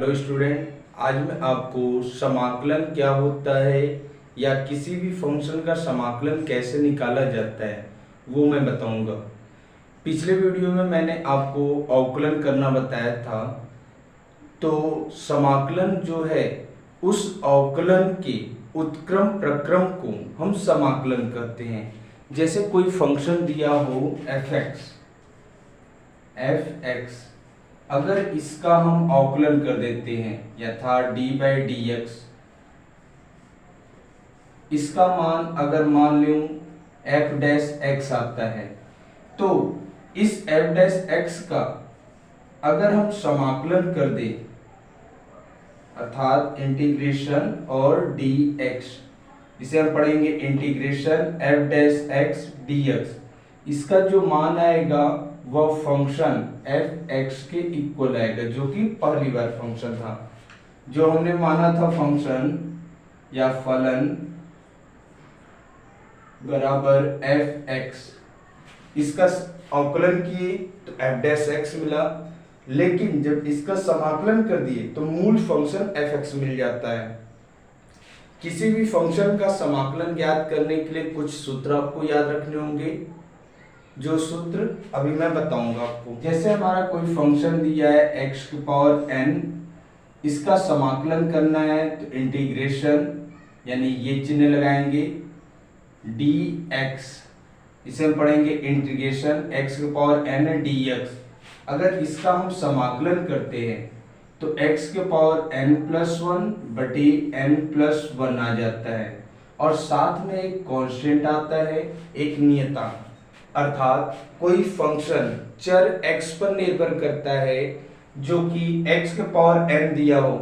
Hello student, आज मैं आपको समाकलन क्या होता है या किसी भी फंक्शन का समाकलन कैसे निकाला जाता है वो मैं बताऊंगा। पिछले वीडियो में मैंने आपको अवकलन करना बताया था। तो समाकलन जो है उस अवकलन के उत्क्रम प्रक्रम को हम समाकलन कहते हैं। जैसे कोई फंक्शन दिया हो f(x), अगर इसका हम अवकलन कर देते हैं यथा d/dx, इसका मान अगर मान लूं f' आता है, तो इस f' का अगर हम समाकलन कर दें अर्थात इंटीग्रेशन और dx, इसे हम पढ़ेंगे इंटीग्रेशन f' dx, इसका जो मान आएगा वह फंक्शन f(x) के इक्वल आएगा, जो कि पहली बार फंक्शन था जो हमने माना था फंक्शन या फलन बराबर f(x), इसका अवकलन किए तो f' मिला, लेकिन जब इसका समाकलन कर दिए तो मूल फंक्शन f(x) मिल जाता है। किसी भी फंक्शन का समाकलन ज्ञात करने के लिए कुछ सूत्र आपको याद रखने होंगे, जो सूत्र अभी मैं बताऊंगा आपको। जैसे हमारा कोई फंक्शन दिया है x⁴n, इसका समाकलन करना है तो इंटीग्रेशन यानी ये चिन्ह लगाएंगे dx, इसे हम पढ़ेंगे इंटीग्रेशन x⁴n dx। अगर इसका हम समाकलन करते हैं तो x⁴n+1 बटे n+1 आ जाता है, और साथ में एक कांस्टेंट आता है, एक नियतांक। अर्थात कोई फंक्शन चर x पर निर्भर करता है जो कि x⁴n दिया हो,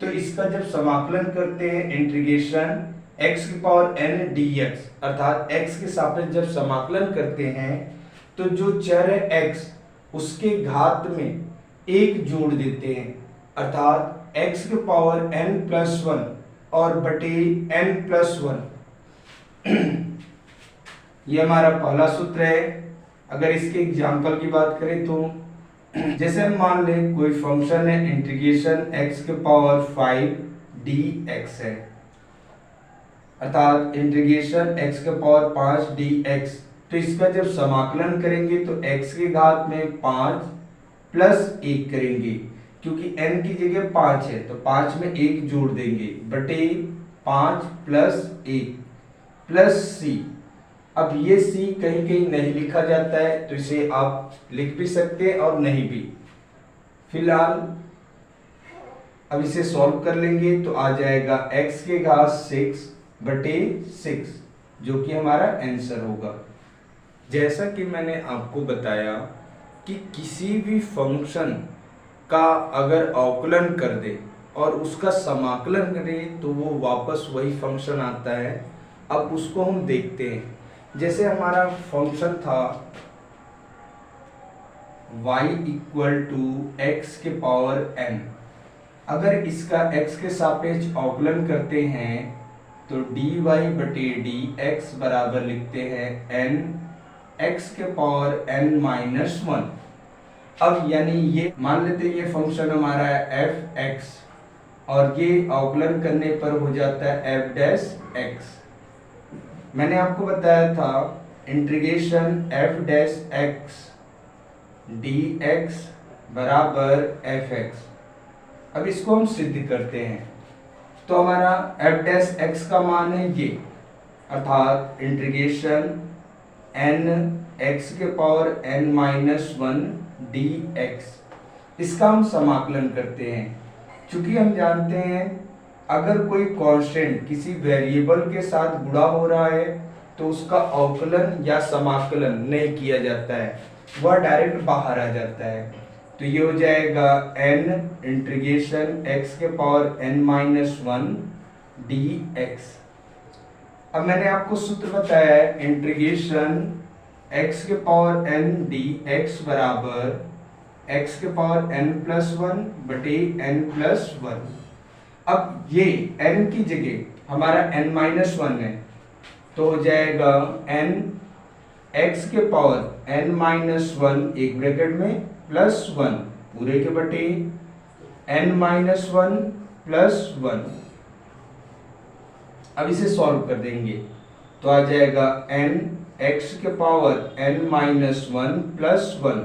तो इसका जब समाकलन करते हैं इंटीग्रेशन x⁴n dx, अर्थात x के सापेक्ष जब समाकलन करते हैं तो जो चर है x उसके घात में एक जोड़ देते हैं, अर्थात x⁴n+1 और बटे n+1। ये हमारा पहला सूत्र है। अगर इसके एग्जाम्पल की बात करें तो जैसे हम मान लें कोई फंक्शन है इंटीग्रेशन x⁵ dx है, अर्थात इंटीग्रेशन x⁵ dx, तो इसका जब समाकलन करेंगे तो x के घात में 5 + 1 करेंगे, क्योंकि n की जगह 5 है तो 5 में 1 जोड़ देंगे, बटे 5 + 1 प्लस c। अब ये c कहीं कहीं नहीं लिखा जाता है तो इसे आप लिख भी सकते हैं और नहीं भी। फिलहाल अब इसे सॉल्व कर लेंगे तो आ जाएगा x के घात 6 बटे 6, जो कि हमारा आंसर होगा। जैसा कि मैंने आपको बताया कि किसी भी फंक्शन का अगर अवकलन कर दे और उसका समाकलन करें तो वो वापस वही फंक्शन आता है। अब उसको हम देखते हैं। जैसे हमारा फंक्शन था y=x⁴n, अगर इसका x के सापेक्ष अवकलन करते हैं तो dy/dx बराबर लिखते हैं n x⁴n-1। अब यानी ये मान लेते हैं ये फंक्शन हमारा है f(x) और ये अवकलन करने पर हो जाता है f'(x)। मैंने आपको बताया था इंटीग्रेशन f'(x) dx बराबर fx। अब इसको हम सिद्ध करते हैं तो हमारा f'(x) का मान है ये, अर्थात इंटीग्रेशन n x⁴n-1 dx, इसका हम समाकलन करते हैं। चूंकि हम जानते हैं अगर कोई कांस्टेंट किसी वेरिएबल के साथ गुणा हो रहा है तो उसका अवकलन या समाकलन नहीं किया जाता है, वह डायरेक्ट बाहर आ जाता है। तो ये हो जाएगा n इंटीग्रेशन x⁴n-1 dx। अब मैंने आपको सूत्र बताया है इंटीग्रेशन x⁴n dx बराबर x⁴n+1 बटे n+1। अब ये n की जगह हमारा n-1 है तो हो जाएगा n x⁴n-1 एक ब्रैकेट में +1 पूरे के बटे n minus one plus one. अब इसे सॉल्व कर देंगे तो आ जाएगा n x के power n minus one plus one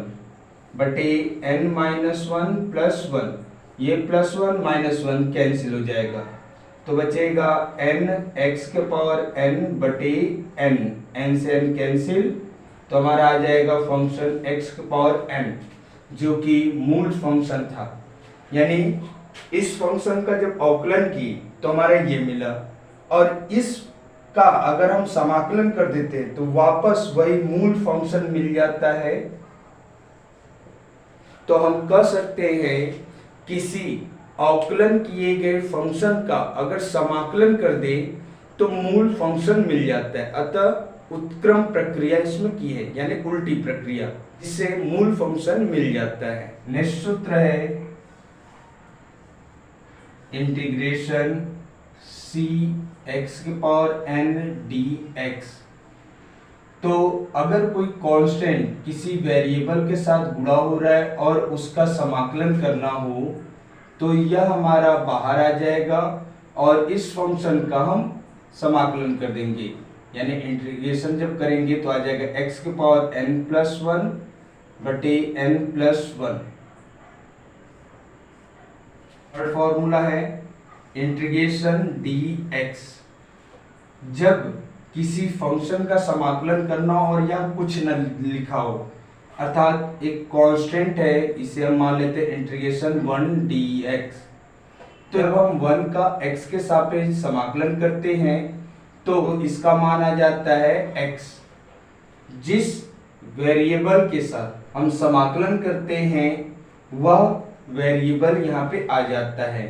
बटे n minus one plus one. ये plus one minus one cancel हो जाएगा तो बचेगा n x के पावर n बटे n, n से n कैंसिल तो हमारा आ जाएगा फंक्शन x के पावर n जो कि मूल फंक्शन था। यानी इस फंक्शन का जब अवकलन की तो हमारा ये मिला और इसका अगर हम समाकलन कर देते तो वापस वही मूल फंक्शन मिल जाता है। तो हम कह सकते हैं किसी अवकलन किए गए फंक्शन का अगर समाकलन कर दे तो मूल फंक्शन मिल जाता है। अतः उत्क्रम प्रक्रिया इसमें की है यानी उल्टी प्रक्रिया, जिससे मूल फंक्शन मिल जाता है। नेक्स्ट सूत्र है इंटीग्रेशन c x के पावर n dx। तो अगर कोई कांस्टेंट किसी वेरिएबल के साथ गुणा हो रहा है और उसका समाकलन करना हो तो यह हमारा बाहर आ जाएगा और इस फंक्शन का हम समाकलन कर देंगे यानी इंटीग्रेशन जब करेंगे तो आ जाएगा x के पावर n प्लस वन बटे n plus one. Third formula है इंटीग्रेशन dx। जब किसी फंक्शन का समाकलन करना हो और यहाँ कुछ न लिखा हो अर्थात एक कांस्टेंट है, इसे हम मान लेते हैं इंटीग्रेशन 1 dx। तो जब हम 1 का x के सापेक्ष समाकलन करते हैं तो इसका मान आ जाता है x। जिस वेरिएबल के साथ हम समाकलन करते हैं वह वेरिएबल यहाँ पे आ जाता है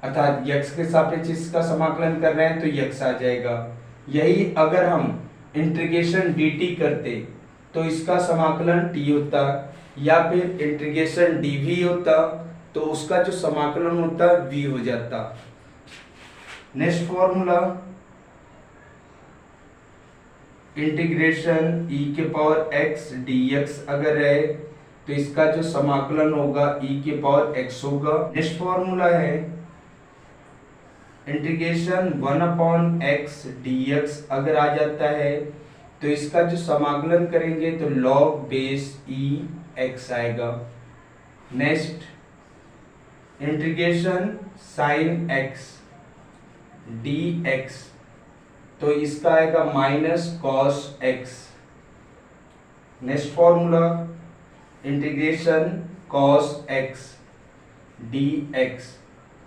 अर्थात x के सापेक्ष इसका समाकलन कर रहे हैं तो x आ जाएगा। यही अगर हम इंटीग्रेशन dt करते तो इसका समाकलन t होता या फिर इंटीग्रेशन dv होता तो उसका जो समाकलन होता v हो जाता। नेक्स्ट फॉर्मूला इंटीग्रेशन e के पावर x dx अगर है तो इसका जो समाकलन होगा e के पावर x होगा। नेक्स्ट फॉर्मूला है इंटीग्रेशन 1/x dx अगर आ जाता है तो इसका जो समाकलन करेंगे तो log बेस e x आएगा। Next integration sin x dx तो इसका आएगा minus cos x। Next formula integration cos x dx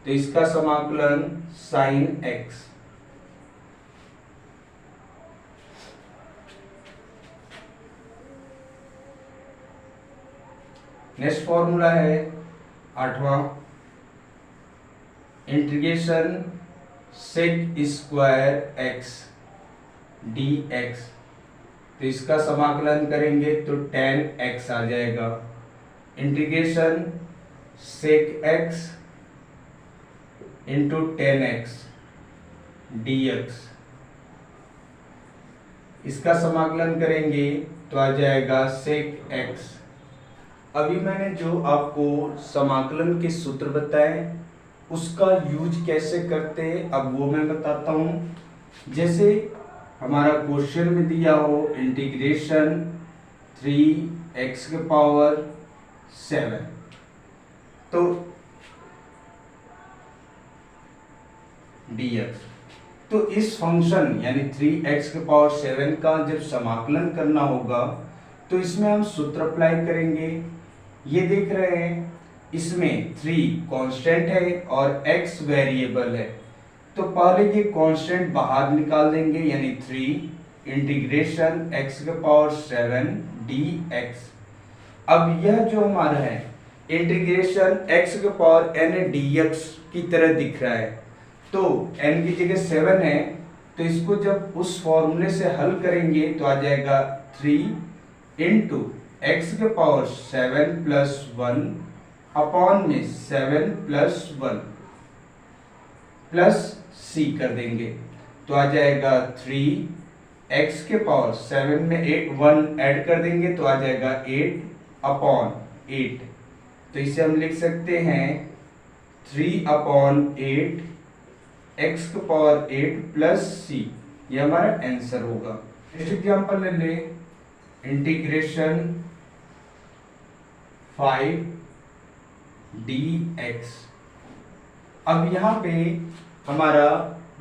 तो इसका समाकलन sin x। नेक्स्ट फॉर्मूला है आठवां integration sec square x dx तो इसका समाकलन करेंगे तो tan x आ जाएगा। Integration sec x into ten x dx इसका समाकलन करेंगे तो आ जाएगा sec x। अभी मैंने जो आपको समाकलन के सूत्र बताए उसका यूज कैसे करते हैं अब वो मैं बताता हूँ। जैसे हमारा क्वेश्चन में दिया हो इंटीग्रेशन 3x के पावर 7 तो dx तो इस फंक्शन यानी 3x के पावर 7 का जब समाकलन करना होगा तो इसमें हम सूत्र अप्लाई करेंगे। ये देख रहे हैं इसमें 3 कांस्टेंट है और x वेरिएबल है तो पहले ये कांस्टेंट बाहर निकाल देंगे यानी 3 इंटीग्रेशन x के पावर 7 dx। अब यह जो हमारा है इंटीग्रेशन x के पावर n dx की तरह दिख रहा है तो n की जगह 7 है तो इसको जब उस फॉर्मूले से हल करेंगे तो आ जाएगा 3 इंटू एक्स के पावर 7 प्लस 1 अपॉन में 7 प्लस 1 प्लस c कर देंगे तो आ जाएगा 3 एक्स के पावर 7 में 1 ऐड कर देंगे तो आ जाएगा 8 अपॉन 8। तो इसे हम लिख सकते हैं 3/8 x⁴ प्लस c, ये हमारा आंसर होगा। नेक्स्ट एग्जांपल ले ले, इंटीग्रेशन 5 dx। अब यहाँ पे हमारा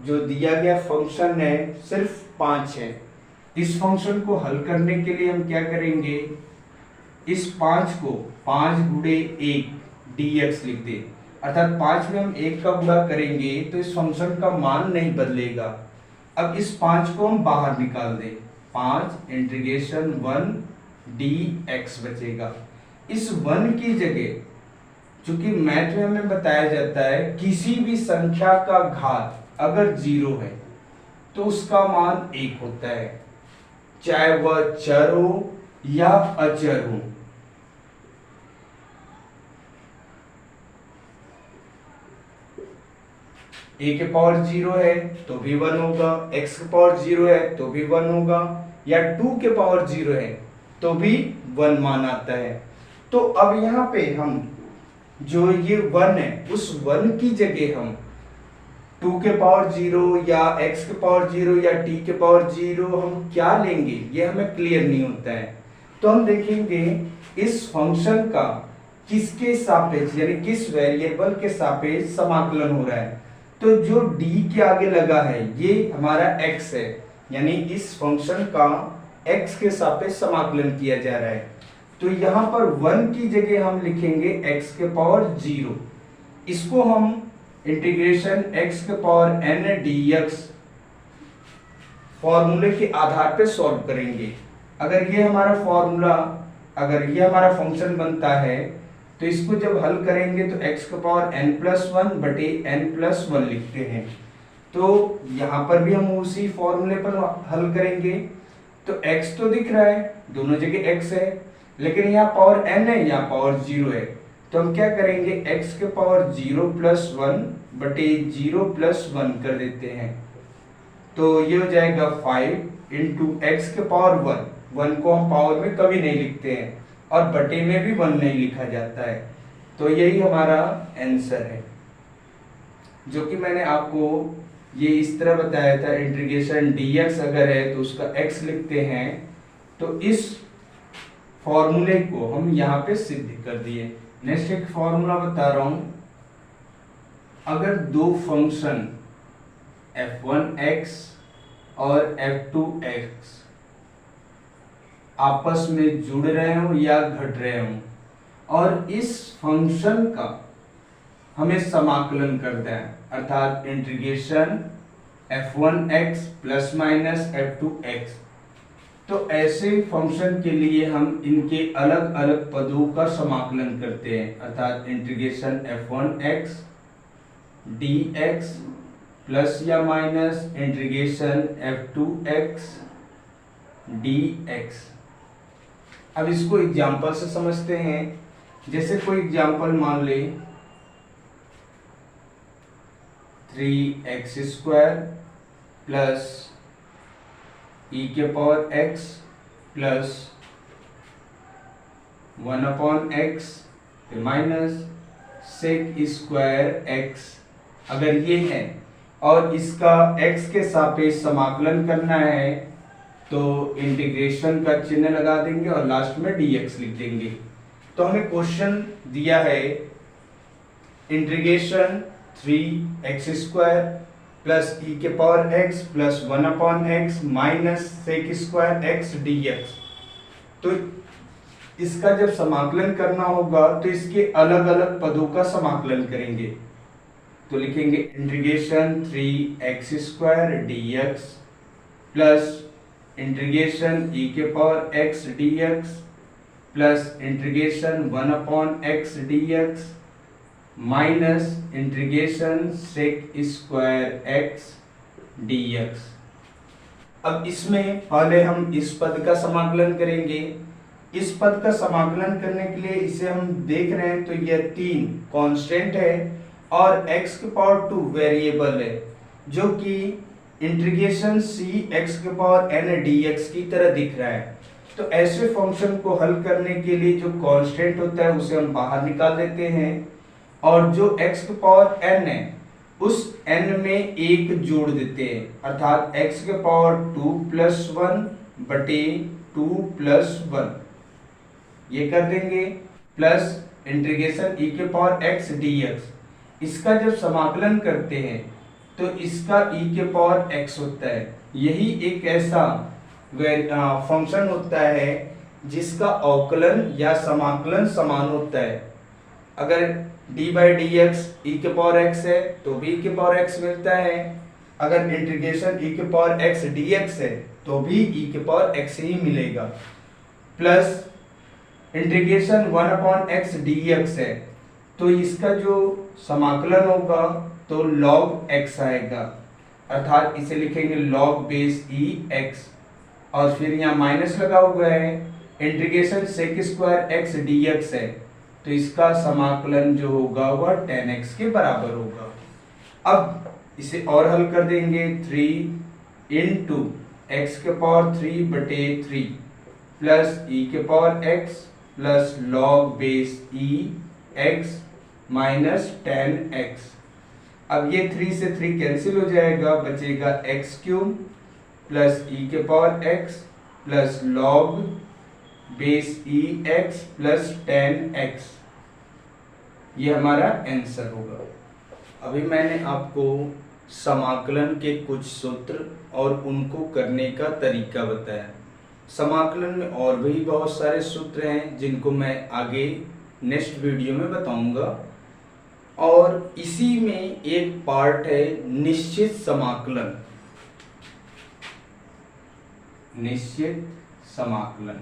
जो दिया गया फंक्शन है सिर्फ 5 है। इस फंक्शन को हल करने के लिए हम क्या करेंगे, इस 5 को 5 गुणे 1 dx लिख दे, अर्थात 5 में हम 1 का गुणा करेंगे तो इस फंक्शन का मान नहीं बदलेगा। अब इस 5 को हम बाहर निकाल दें, 5 इंटीग्रेशन 1 dx बचेगा। इस 1 की जगह, चूंकि मैथ में हमें बताया जाता है किसी भी संख्या का घात अगर 0 है तो उसका मान 1 होता है, चाहे वह चर हो या अचर हो। a के पावर 0 है तो भी 1 होगा, x के पावर 0 है तो भी 1 होगा, या 2 के पावर 0 है तो भी 1 मान आता है। तो अब यहाँ पे हम जो ये 1 है उस 1 की जगह हम 2 के पावर 0 या x के पावर 0 या t के पावर 0 हम क्या लेंगे ये हमें क्लियर नहीं होता है। तो हम देखेंगे इस फंक्शन का किसके सापेक्ष यानी किस वेरिएबल के सापेक्ष समाकलन हो रहा है। तो जो d के आगे लगा है ये हमारा x है, यानी इस फंक्शन का x के सापेक्ष समाकलन किया जा रहा है। तो यहाँ पर 1 की जगह हम लिखेंगे x के पावर 0। इसको हम इंटीग्रेशन x के पावर n dx फॉर्मूले के आधार पे सॉल्व करेंगे। अगर ये हमारा फॉर्मूला, अगर ये हमारा फंक्शन बनता है तो इसको जब हल करेंगे तो x के पावर n+1 बटे n+1 लिखते हैं। तो यहाँ पर भी हम उसी फॉर्मूले पर हल करेंगे। तो x तो दिख रहा है, दोनों जगह x है, लेकिन यहाँ पावर n है, यहाँ पावर 0 है। तो हम क्या करेंगे, x के पावर 0+1 बटे 0+1 कर देते हैं। तो ये हो जाएगा 5 इंटू x के पावर 1 को हम पावर में कभी नहीं लिखते हैं और बटे में भी 1 नहीं लिखा जाता है। तो यही हमारा आंसर है, जो कि मैंने आपको ये इस तरह बताया था। इंटीग्रेशन dx अगर है तो उसका x लिखते हैं। तो इस फॉर्मूले को हम यहाँ पे सिद्ध कर दिए। नेक्स्ट एक फॉर्मूला बता रहा हूं, अगर दो फंक्शन f1x और f2x आपस में जुड़ रहे हो या घट रहे हो और इस फंक्शन का हमें समाकलन करना है, अर्थात integration f1x plus minus f2x, तो ऐसे फंक्शन के लिए हम इनके अलग अलग पदों का समाकलन करते हैं, अर्थात इंटीग्रेशन f1x dx प्लस या माइनस इंटीग्रेशन f2x dx। अब इसको एग्जाम्पल से समझते हैं। जैसे कोई एग्जाम्पल मान ले, 3x² प्लस e के power x plus 1/x minus sec² x, अगर ये है और इसका x के सापेक्ष समाकलन करना है तो इंटीग्रेशन का चिन्ह लगा देंगे और लास्ट में dx लिख देंगे। तो हमें क्वेश्चन दिया है इंटीग्रेशन 3x² प्लस e के power x plus 1/x minus sec² x dx। तो इसका जब समाकलन करना होगा तो इसके अलग अलग पदों का समाकलन करेंगे। तो लिखेंगे integration 3x² dx plus integration e के power x dx plus integration 1/x dx minus integration sec² x dx। अब इसमें पहले हम इस पद का समाकलन करेंगे। इस पद का समाकलन करने के लिए इसे हम देख रहे हैं तो यह 3 कांस्टेंट है और x के पावर 2 वेरिएबल है, जो कि इंटीग्रेशन c x के पावर n dx की तरह दिख रहा है। तो ऐसे फंक्शन को हल करने के लिए जो कांस्टेंट होता है उसे हम बाहर निकाल देते हैं और जो x के पावर n है उस n में एक जोड़ देते हैं, अर्थात x के पावर 2 प्लस 1 बटे 2 प्लस 1 ये कर देंगे, प्लस इंटीग्रेशन e के पावर x dx। इसका जब समाकलन करते हैं तो इसका e के पावर x होता है। यही एक ऐसा फंक्शन होता है जिसका अवकलन या समाकलन समान होता है। अगर d बाई डी एक्स ई के पावर x है तो भी e के पावर x मिलता है, अगर इंटीग्रेशन e के पावर x dx है तो भी e के पावर x ही मिलेगा, प्लस इंटीग्रेशन 1/x dx है तो इसका जो समाकलन होगा तो log x आएगा, अर्थात इसे लिखेंगे log बेस e x, और फिर यहाँ माइनस लगा हुआ है, integration sec square x dx है तो इसका समाकलन जो होगा वह tan x के बराबर होगा। अब इसे और हल कर देंगे, 3 इंटू एक्स के पावर 3 बटे 3 प्लस e के power x plus log base e x minus tan x। अब ये 3 से 3 कैंसिल हो जाएगा, बचेगा x क्यूब प्लस e के power x plus log base e x plus tan x, ये हमारा आंसर होगा। अभी मैंने आपको समाकलन के कुछ सूत्र और उनको करने का तरीका बताया। समाकलन में और भी बहुत सारे सूत्र हैं जिनको मैं आगे नेक्स्ट वीडियो में बताऊंगा, और इसी में एक पार्ट है निश्चित समाकलन। निश्चित समाकलन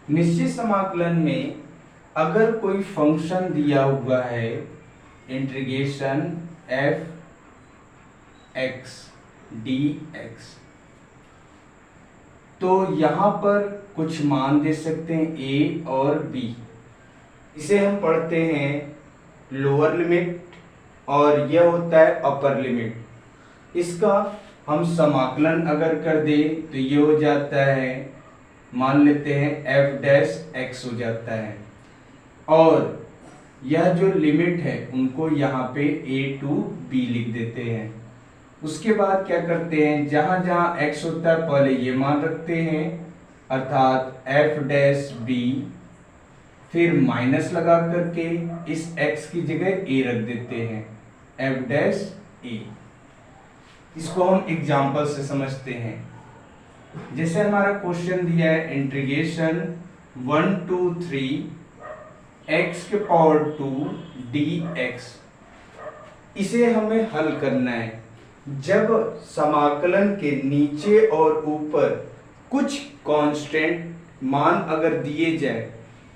निश्चित समाकलन में अगर कोई फंक्शन दिया हुआ है इंटीग्रेशन f x dx, तो यहाँ पर कुछ मान दे सकते हैं a और b। इसे हम पढ़ते हैं लोअर लिमिट और यह होता है अपर लिमिट। इसका हम समाकलन अगर कर दे तो ये हो जाता है, मान लेते हैं f डैश x हो जाता है, और यह जो लिमिट है उनको यहाँ पे a टू b लिख देते हैं। उसके बाद क्या करते हैं, जहां जहां x होता है पहले ये मान रखते हैं, अर्थात f डैश b, फिर माइनस लगा करके इस x की जगह a रख देते हैं, f डैश a। इसको हम एग्जाम्पल से समझते हैं। जैसे हमारा क्वेश्चन दिया है इंटीग्रेशन 1 to 3 x के पावर 2 dx, इसे हमें हल करना है। जब समाकलन के नीचे और ऊपर कुछ कांस्टेंट मान अगर दिए जाए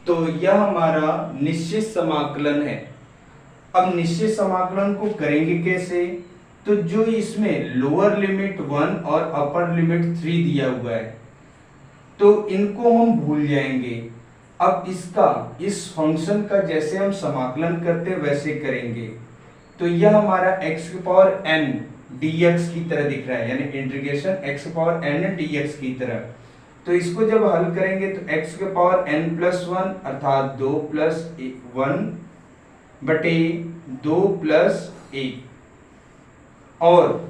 तो यह हमारा निश्चित समाकलन है। अब निश्चित समाकलन को करेंगे कैसे, तो जो इसमें लोअर लिमिट 1 और अपर लिमिट 3 दिया हुआ है तो इनको हम भूल जाएंगे। अब इस फंक्शन का जैसे हम समाकलन करते वैसे करेंगे, तो यह हमारा x की पावर n dx की तरह दिख रहा है, यानी इंटीग्रेशन x की पावर n dx की तरह। तो इसको जब हल करेंगे तो x के पावर n प्लस 1 अर्थात 2 प्लस 1 बटे 2 प्लस 1, और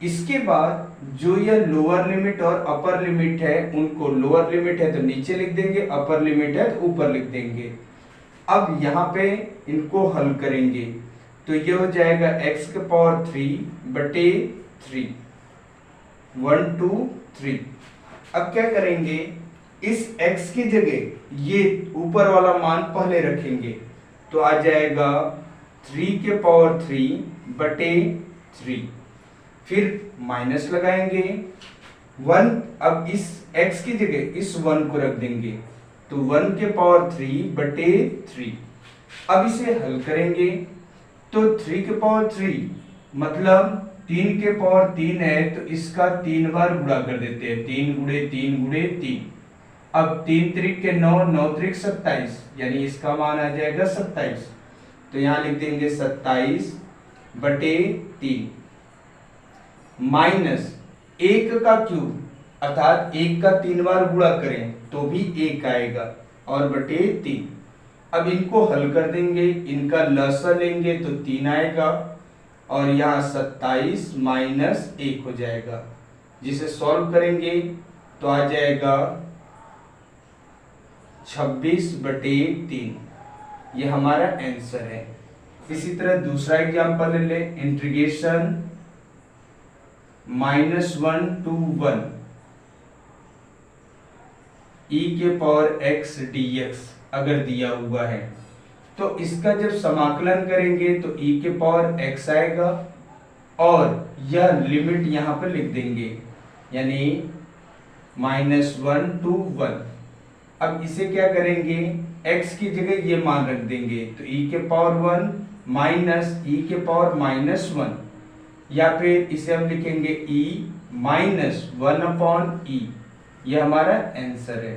इसके बाद जो यह लोअर लिमिट और अपर लिमिट है उनको, लोअर लिमिट है तो नीचे लिख देंगे, अपर लिमिट है तो ऊपर लिख देंगे। अब यहाँ पे इनको हल करेंगे तो ये हो जाएगा x के पावर 3 बटे 3, 1 2 3। अब क्या करेंगे, इस x की जगह ये ऊपर वाला मान पहले रखेंगे तो आ जाएगा 3 के पावर 3 बटे 3, फिर माइनस लगाएंगे 1। अब इस x की जगह इस 1 को रख देंगे तो 1 के पावर 3 बटे 3। अब इसे हल करेंगे तो 3 के पावर 3 मतलब 3 के पावर 3 है तो इसका 3 बार गुणा कर देते हैं, 3 गुणे 3 गुणे 3। अब 3 त्रिक के 9, 9 त्रिक 27, यानी इसका मान आ जाएगा 27। तो यहाँ लिख देंगे 27 बटे 3 माइनस 1 का क्यूब, अर्थात 1 का 3 बार गुणा करें तो भी 1 आएगा और बटे 3। अब इनको हल कर देंगे, इनका लसा लेंगे तो 3 आएगा और यहाँ 27 माइनस 1 हो जाएगा, जिसे सॉल्व करेंगे तो आ जाएगा 26 बटे 3। ये हमारा आंसर है। इसी तरह दूसरा एग्जांपल ले लें, इंटीग्रेशन -1 to 1 e के पावर x dx अगर दिया हुआ है तो इसका जब समाकलन करेंगे तो e के पावर x आएगा और यह लिमिट यहाँ पर लिख देंगे, यानी -1 to 1। अब इसे क्या करेंगे, x की जगह ये मान रख देंगे तो e के पावर 1 माइनस e के पावर -1, या फिर इसे हम लिखेंगे e माइनस 1/e। यह हमारा आंसर है।